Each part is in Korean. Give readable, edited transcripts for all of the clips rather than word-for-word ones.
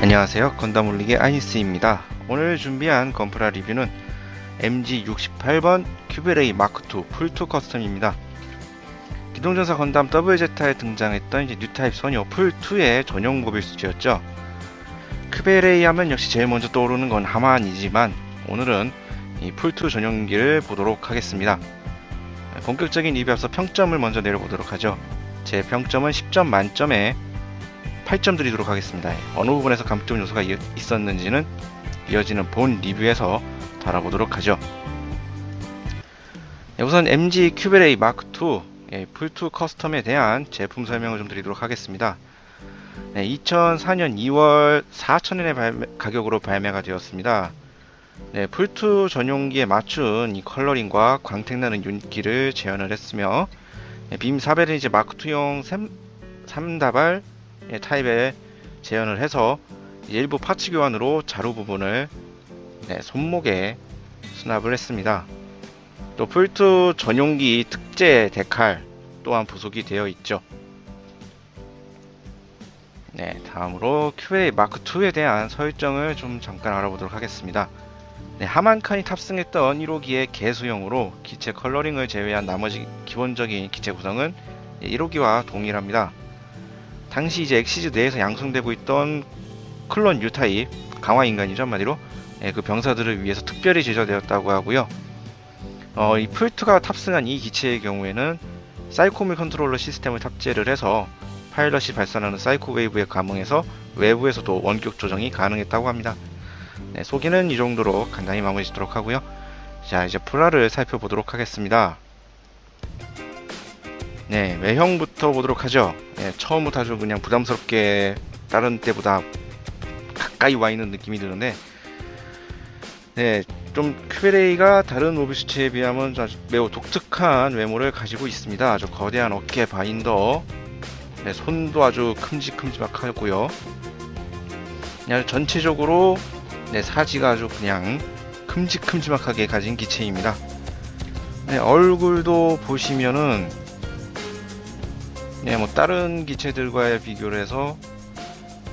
안녕하세요, 건담 올리기 아이니스입니다. 오늘 준비한 건프라 리뷰는 MG68번 큐벨A 마크2 풀2 커스텀입니다. 기동전사 건담 WZ에 등장했던 이제 뉴타입 소녀 풀2의 전용 모빌 수트였죠. 큐벨A 하면 역시 제일 먼저 떠오르는 건 하만이지만 오늘은 이 풀2 전용기를 보도록 하겠습니다. 본격적인 리뷰 앞서 평점을 먼저 내려보도록 하죠. 제 평점은 10점 만점에 8점 드리도록 하겠습니다. 어느 부분에서 감점 요소가 있었는지는 이어지는 본 리뷰에서 다뤄보도록 하죠. 우선 MG 큐벨A 마크2 풀2 커스텀에 대한 제품 설명을 좀 드리도록 하겠습니다. 2004년 2월 4,000원의 가격으로 발매가 되었습니다. 풀2 전용기에 맞춘 이 컬러링과 광택나는 윤기를 재현을 했으며 빔 사벨은 이제 마크2용 3다발 타입에 재현을 해서 일부 파츠 교환으로 자루 부분을 손목에 수납을 했습니다. 또 풀2 전용기 특제 데칼 또한 부속이 되어 있죠. 다음으로 큐벨A 마크2에 대한 설정을 좀 잠깐 알아보도록 하겠습니다. 하만칸이 탑승했던 1호기의 개수형으로 기체 컬러링을 제외한 나머지 기본적인 기체 구성은 1호기와 동일합니다. 당시 이제 엑시즈 내에서 양성되고 있던 클론 U타입 강화 인간이죠, 한마디로. 그 병사들을 위해서 특별히 제작되었다고 하고요. 이 풀2가 탑승한 이 기체의 경우에는 사이코밀 컨트롤러 시스템을 탑재를 해서 파일럿이 발산하는 사이코 웨이브에 감응해서 외부에서도 원격 조정이 가능했다고 합니다. 소개는 이 정도로 간단히 마무리 짓도록 하고요. 자, 이제 프라를 살펴보도록 하겠습니다. 외형부터 보도록 하죠. 처음부터 아주 그냥 부담스럽게 다른 때보다 가까이 와 있는 느낌이 드는데, 좀 큐벨A가 다른 모빌 수트에 비하면 아주 매우 독특한 외모를 가지고 있습니다. 아주 거대한 어깨 바인더, 손도 아주 큼직큼직하고요. 그냥 전체적으로 사지가 아주 그냥 큼직큼직하게 가진 기체입니다. 얼굴도 보시면은 뭐 다른 기체들과의 비교를 해서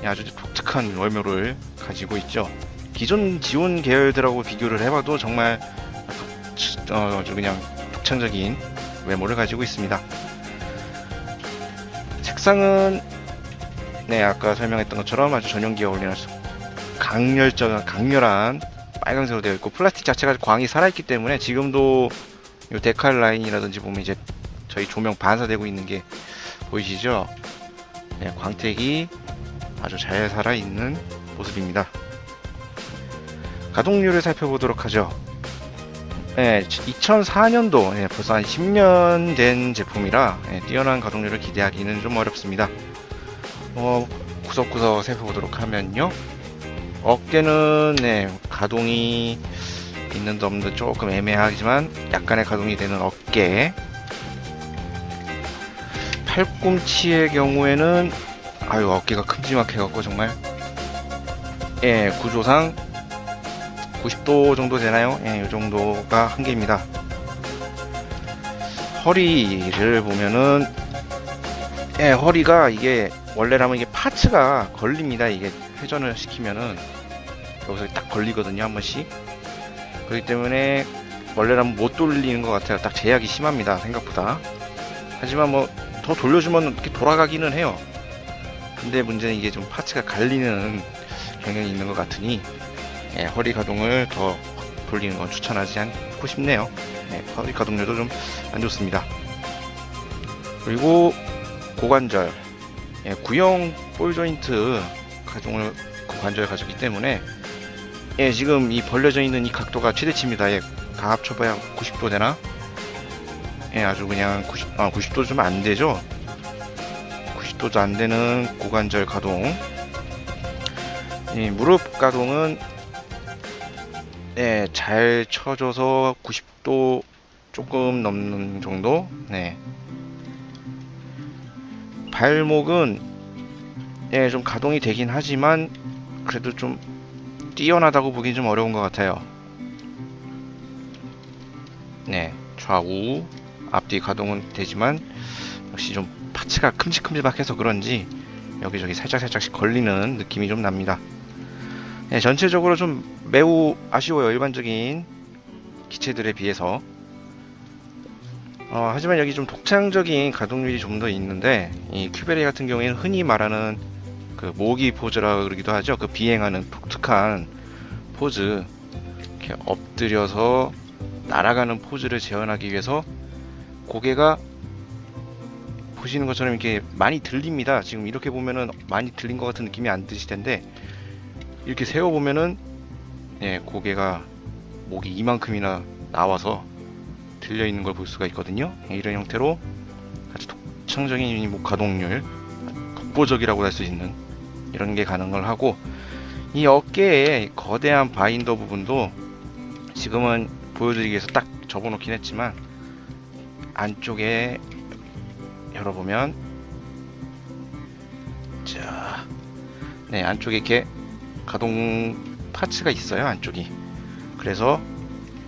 아주 독특한 외모를 가지고 있죠. 기존 지온 계열들하고 비교를 해봐도 정말 아주 그냥 독창적인 외모를 가지고 있습니다. 색상은 아까 설명했던 것처럼 아주 전용기에 어울리는 강렬한 빨간색으로 되어 있고, 플라스틱 자체가 광이 살아있기 때문에 지금도 이 데칼 라인이라든지 보면 이제 저희 조명 반사되고 있는 게 보이시죠? 광택이 아주 잘 살아있는 모습입니다. 가동률을 살펴보도록 하죠. 2004년도 벌써 한 10년 된 제품이라 뛰어난 가동률을 기대하기는 좀 어렵습니다. 구석구석 살펴보도록 하면요, 어깨는 가동이 있는 데 없는 데 조금 애매하지만 약간의 가동이 되는 어깨, 팔꿈치의 경우에는 어깨가 큼지막해갖고 정말 구조상 90도 정도 되나요? 이 정도가 한계입니다. 허리를 보면은 허리가 이게 원래라면 이게 파츠가 걸립니다. 이게 회전을 시키면은 여기서 딱 걸리거든요, 한 번씩. 그렇기 때문에 원래라면 못 돌리는 것 같아요. 딱 제약이 심합니다, 생각보다. 하지만 뭐 더 돌려주면 이렇게 돌아가기는 해요. 근데 문제는 이게 좀 파츠가 갈리는 경향이 있는 것 같으니 허리 가동을 더 돌리는 건 추천하지 않고 싶네요. 허리 가동률도 좀 안 좋습니다. 그리고 고관절, 구형 볼 조인트 가동을 관절을 가졌기 때문에 지금 이 벌려져 있는 이 각도가 최대치입니다. 다 합쳐봐야 90도 되나? 아주 그냥 90도 좀 안 되죠. 90도도 안 되는 고관절 가동. 무릎 가동은 잘 쳐줘서 90도 조금 넘는 정도. 발목은 좀 가동이 되긴 하지만 그래도 좀 뛰어나다고 보기 좀 어려운 것 같아요. 좌우 앞뒤 가동은 되지만 역시 좀 파츠가 큼직큼직해서 그런지 여기저기 살짝살짝씩 걸리는 느낌이 좀 납니다. 네, 전체적으로 좀 매우 아쉬워요. 일반적인 기체들에 비해서. 하지만 여기 좀 독창적인 가동률이 좀 더 있는데, 이 큐베레이 같은 경우에는 흔히 말하는 그 모기 포즈라 그러기도 하죠. 그 비행하는 독특한 포즈, 이렇게 엎드려서 날아가는 포즈를 재현하기 위해서 고개가 보시는 것처럼 이렇게 많이 들립니다. 지금 이렇게 보면은 많이 들린 것 같은 느낌이 안 드실 텐데, 이렇게 세워 보면은 고개가 목이 이만큼이나 나와서 들려 있는 걸 볼 수가 있거든요. 이런 형태로 아주 독창적인 목 가동률, 독보적이라고 할 수 있는 이런 게 가능을 하고, 이 어깨에 거대한 바인더 부분도 지금은 보여드리기 위해서 딱 접어놓긴 했지만, 안쪽에 열어보면 자, 안쪽에 이렇게 가동 파츠가 있어요. 안쪽이. 그래서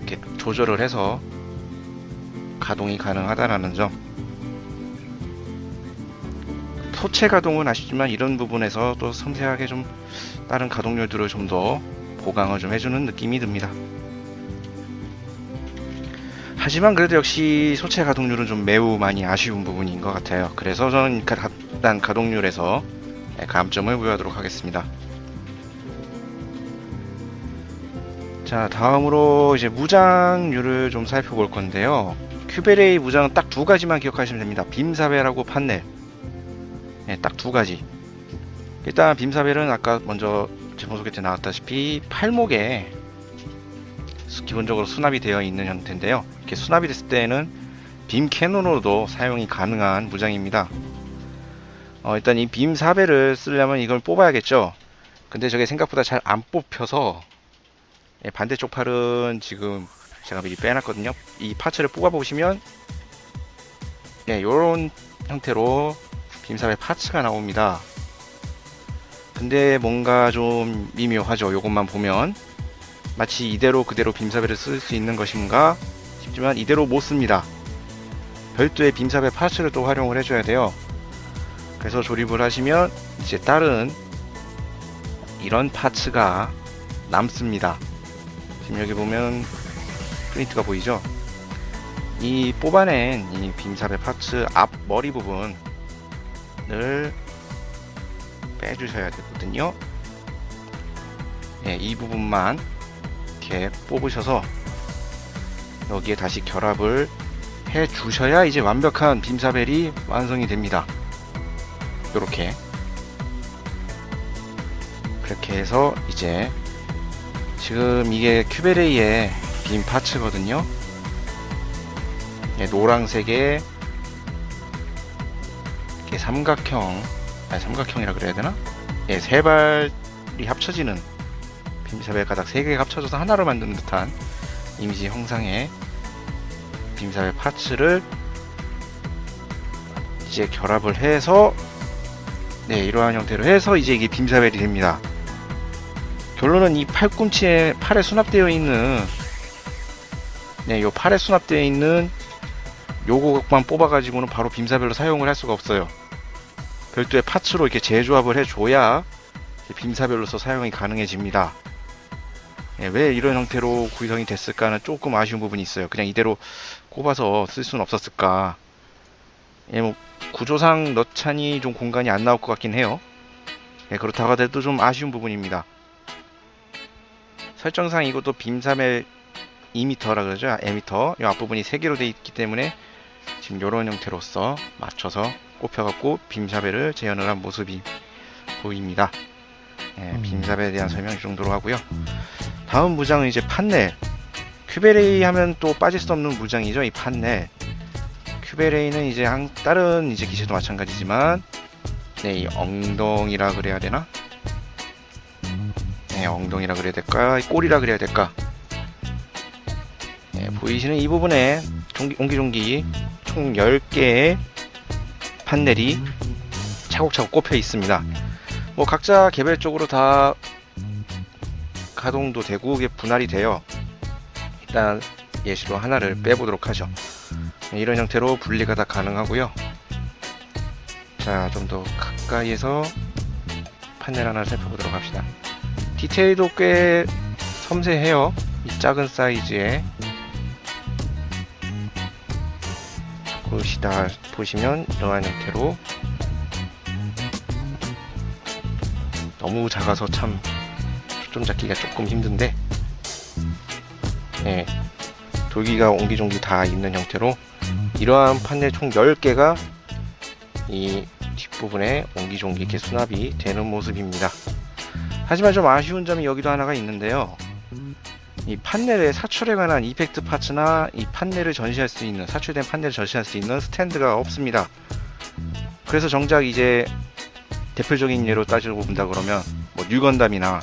이렇게 조절을 해서 가동이 가능하다라는 점. 소체 가동은 아시지만 이런 부분에서 또 섬세하게 좀 다른 가동률들을 좀 더 보강을 좀 해주는 느낌이 듭니다. 하지만 그래도 역시 소체 가동률은 좀 매우 많이 아쉬운 부분인 것 같아요. 그래서 저는 일단 가동률에서 감점을 부여하도록 하겠습니다. 자, 다음으로 이제 무장률을 좀 살펴볼 건데요. 큐베레이 무장은 딱 두 가지만 기억하시면 됩니다. 빔사벨하고 판넬. 딱 두 가지. 일단 빔사벨은 아까 먼저 제목 소개 때 나왔다시피 팔목에 기본적으로 수납이 되어 있는 형태인데요. 이렇게 수납이 됐을 때에는 빔 캐논으로도 사용이 가능한 무장입니다. 일단 이 빔사벨을 쓰려면 이걸 뽑아야겠죠. 근데 저게 생각보다 잘 안 뽑혀서, 반대쪽 팔은 지금 제가 미리 빼놨거든요. 이 파츠를 뽑아 보시면 이런 형태로 빔사벨 파츠가 나옵니다. 근데 뭔가 좀 미묘하죠. 요것만 보면 마치 이대로 그대로 빔사벨을 쓸 수 있는 것인가 싶지만 이대로 못 씁니다. 별도의 빔사벨 파츠를 또 활용을 해줘야 돼요. 그래서 조립을 하시면 이제 다른 이런 파츠가 남습니다. 지금 여기 보면 프린트가 보이죠? 이 뽑아낸 이 빔사벨 파츠 앞 머리 부분을 빼주셔야 되거든요. 이 부분만 이렇게 뽑으셔서 여기에 다시 결합을 해 주셔야 이제 완벽한 빔사벨이 완성이 됩니다. 요렇게 그렇게 해서 이제 지금 이게 큐베레이의 빔 파츠거든요. 노란색의 이렇게 삼각형이라 그래야 되나? 세 발이 합쳐지는 빔사벨 가닥 3개가 합쳐져서 하나로 만드는 듯한 이미지 형상의 빔사벨 파츠를 이제 결합을 해서 이러한 형태로 해서 이제 이게 빔사벨이 됩니다. 결론은 이 팔꿈치에 팔에 수납되어 있는 요 팔에 수납되어 있는 요것만 뽑아가지고는 바로 빔사벨로 사용을 할 수가 없어요. 별도의 파츠로 이렇게 재조합을 해줘야 빔사벨로서 사용이 가능해집니다. 왜 이런 형태로 구성이 됐을까는 조금 아쉬운 부분이 있어요. 그냥 이대로 꼽아서 쓸 수는 없었을까. 뭐 구조상 넣자니 좀 공간이 안 나올 것 같긴 해요. 그렇다고 해도 좀 아쉬운 부분입니다. 설정상 이것도 빔사벨 2m라 그러죠. 에미터. 이 앞부분이 3개로 되어 있기 때문에 지금 이런 형태로서 맞춰서 꼽혀갖고 빔사벨을 재현을 한 모습이 보입니다. 빔사벨에 대한 설명 이 정도로 하고요. 다음 무장은 이제 판넬. 큐베레이 하면 또 빠질 수 없는 무장이죠. 이 판넬. 큐베레이는 이제 다른 이제 기체도 마찬가지지만, 이 엉덩이라 그래야 되나? 엉덩이라 그래야 될까? 꼬리라 그래야 될까? 보이시는 이 부분에 옹기종기 총 10개의 판넬이 차곡차곡 꼽혀 있습니다. 뭐 각자 개별적으로 다 가동도 되고 이게 분할이 돼요. 일단 예시로 하나를 빼보도록 하죠. 이런 형태로 분리가 다 가능하고요. 자, 좀 더 가까이에서 판넬 하나를 살펴보도록 합시다. 디테일도 꽤 섬세해요. 이 작은 사이즈에 보시면 이러한 형태로, 너무 작아서 참 초점 잡기가 조금 힘든데, 예, 돌기가 옹기종기 다 있는 형태로 이러한 판넬 총 10개가 이 뒷부분에 옹기종기 이렇게 수납이 되는 모습입니다. 하지만 좀 아쉬운 점이 여기도 하나가 있는데요. 이 판넬에 사출에 관한 이펙트 파츠나 이 판넬을 전시할 수 있는, 사출된 판넬을 전시할 수 있는 스탠드가 없습니다. 그래서 정작 이제 대표적인 예로 따지고 본다 그러면 뭐 뉴건담이나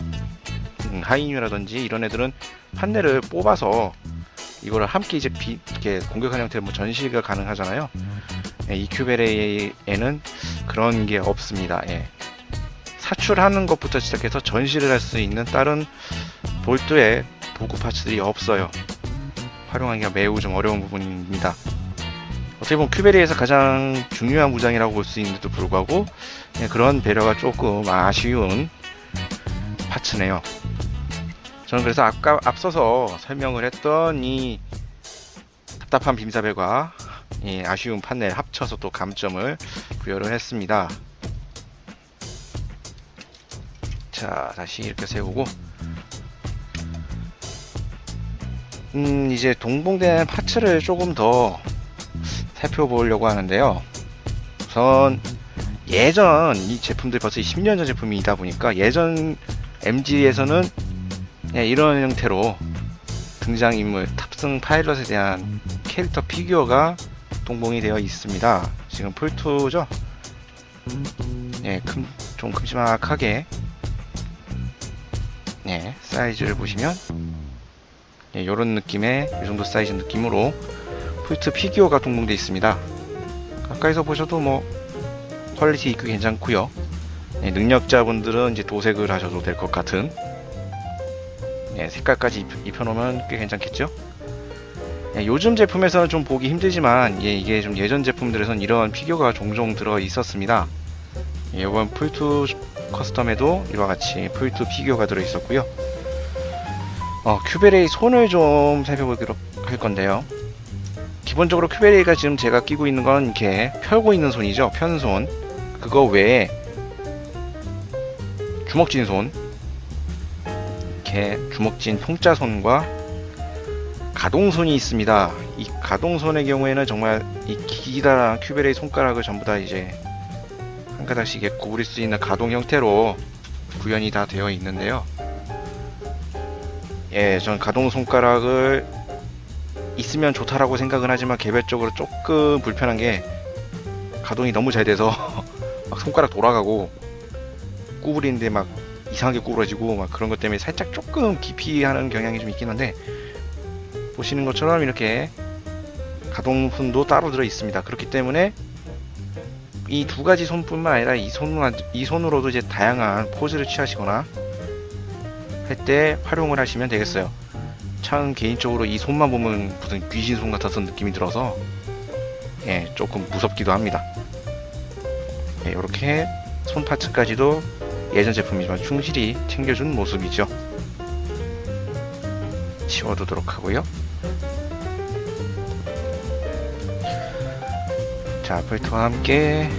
하이뉴라든지 이런 애들은 판넬을 뽑아서 이거를 함께 이제 이렇게 공격하는 형태로 뭐 전시가 가능하잖아요. 예, 이 큐베레이에는 그런 게 없습니다. 예. 사출하는 것부터 시작해서 전시를 할 수 있는 다른 볼트의 도구 파츠들이 없어요. 활용하기가 매우 좀 어려운 부분입니다. 어떻게 보면 큐베레이에서 가장 중요한 무장이라고 볼 수 있는데도 불구하고, 예, 그런 배려가 조금 아쉬운 파츠네요. 저는 그래서 아까 앞서서 설명을 했던 이 답답한 빔사벨과 이 아쉬운 판넬 합쳐서 또 감점을 부여를 했습니다. 자, 다시 이렇게 세우고, 이제 동봉된 파츠를 조금 더 살펴보려고 하는데요. 우선 예전 이 제품들 벌써 10년 전 제품이다 보니까 예전 MG에서는 이런 형태로 등장인물 탑승 파일럿에 대한 캐릭터 피규어가 동봉이 되어 있습니다. 지금 풀2죠? 좀 큼지막하게, 사이즈를 보시면 이런 느낌의 이 정도 사이즈 느낌으로 풀2 피규어가 동봉되어 있습니다. 가까이서 보셔도 뭐 퀄리티 있고 괜찮고요. 능력자분들은 이제 도색을 하셔도 될 것 같은, 색깔까지 입혀놓으면 꽤 괜찮겠죠? 요즘 제품에서는 좀 보기 힘들지만, 이게 좀 예전 제품들에선 이런 피규어가 종종 들어 있었습니다. 이번 풀2 커스텀에도 이와 같이 풀2 피규어가 들어 있었고요. 큐베레이 손을 좀 살펴보도록 할 건데요. 기본적으로 큐베레이가 지금 제가 끼고 있는 건 이렇게 펴고 있는 손이죠. 편손. 그거 외에 주먹진 손, 이렇게 주먹진 통짜손과 가동손이 있습니다. 이 가동손의 경우에는 정말 이 기다란 큐베레이 손가락을 전부 다 이제 한 가닥씩 구부릴 수 있는 가동 형태로 구현이 다 되어 있는데요. 전 가동 손가락을 있으면 좋다라고 생각은 하지만 개별적으로 조금 불편한 게, 가동이 너무 잘 돼서 막 손가락 돌아가고 구부리는데 막 이상하게 구부러지고 막 그런 것 때문에 살짝 조금 기피하는 경향이 좀 있긴 한데, 보시는 것처럼 이렇게 가동손도 따로 들어 있습니다. 그렇기 때문에 이 두 가지 손뿐만 아니라 이 손으로도 이제 다양한 포즈를 취하시거나 할 때 활용을 하시면 되겠어요. 참 개인적으로 이 손만 보면 무슨 귀신 손 같아서 느낌이 들어서 조금 무섭기도 합니다. 이렇게 손 파츠까지도 예전 제품이지만 충실히 챙겨준 모습이죠. 치워두도록 하고요. 자, 풀트와 함께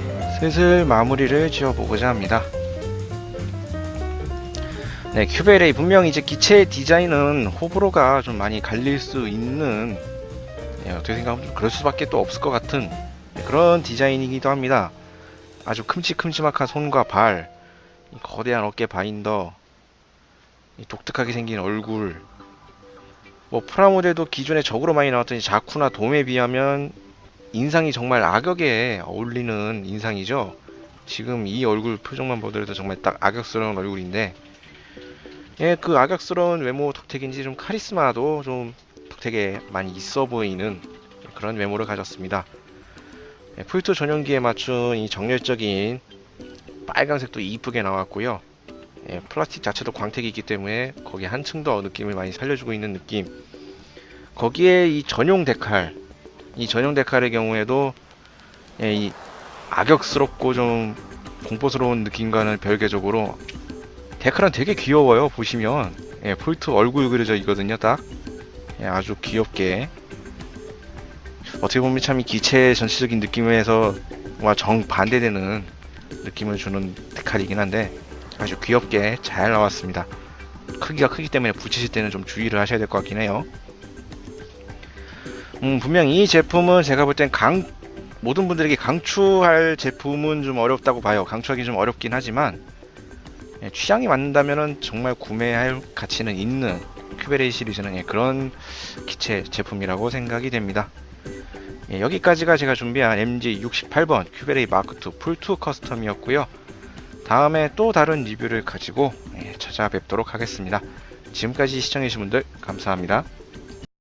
슬슬 마무리를 지어보고자 합니다. 큐베레이 분명히 이제 기체 디자인은 호불호가 좀 많이 갈릴 수 있는, 어떻게 생각하면 그럴 수밖에 또 없을 것 같은 그런 디자인이기도 합니다. 아주 큼직큼직한 손과 발, 거대한 어깨 바인더, 독특하게 생긴 얼굴, 뭐 프라모델도 기존에 적으로 많이 나왔던 자쿠나 돔에 비하면 인상이 정말 악역에 어울리는 인상이죠. 지금 이 얼굴 표정만 보더라도 정말 딱 악역스러운 얼굴인데, 그 악역스러운 외모 덕택인지 좀 카리스마도 좀 덕택에 많이 있어 보이는 그런 외모를 가졌습니다. 풀2 전용기에 맞춘 이 정열적인 빨간색도 이쁘게 나왔고요. 플라스틱 자체도 광택이 있기 때문에 거기에 한층 더 느낌을 많이 살려주고 있는 느낌. 거기에 이 전용 데칼의 경우에도 이 악역스럽고 좀 공포스러운 느낌과는 별개적으로 데크란 되게 귀여워요. 보시면 예, 폴트 얼굴 그려져 있거든요. 딱 예, 아주 귀엽게 어떻게 보면 참 이 기체 전체적인 느낌에서 와 정반대되는 느낌을 주는 데칼이긴 한데 아주 귀엽게 잘 나왔습니다. 크기가 크기 때문에 붙이실 때는 좀 주의를 하셔야 될 것 같긴 해요. 분명 이 제품은 제가 볼 땐 모든 분들에게 강추할 제품은 좀 어렵다고 봐요. 강추하기 좀 어렵긴 하지만 예, 취향이 맞는다면 정말 구매할 가치는 있는 큐베레이 시리즈는 예, 그런 기체 제품이라고 생각이 됩니다. 예, 여기까지가 제가 준비한 MG68번 큐베레이 마크2 풀2 커스텀이었고요. 다음에 또 다른 리뷰를 가지고 예, 찾아뵙도록 하겠습니다. 지금까지 시청해주신 분들 감사합니다.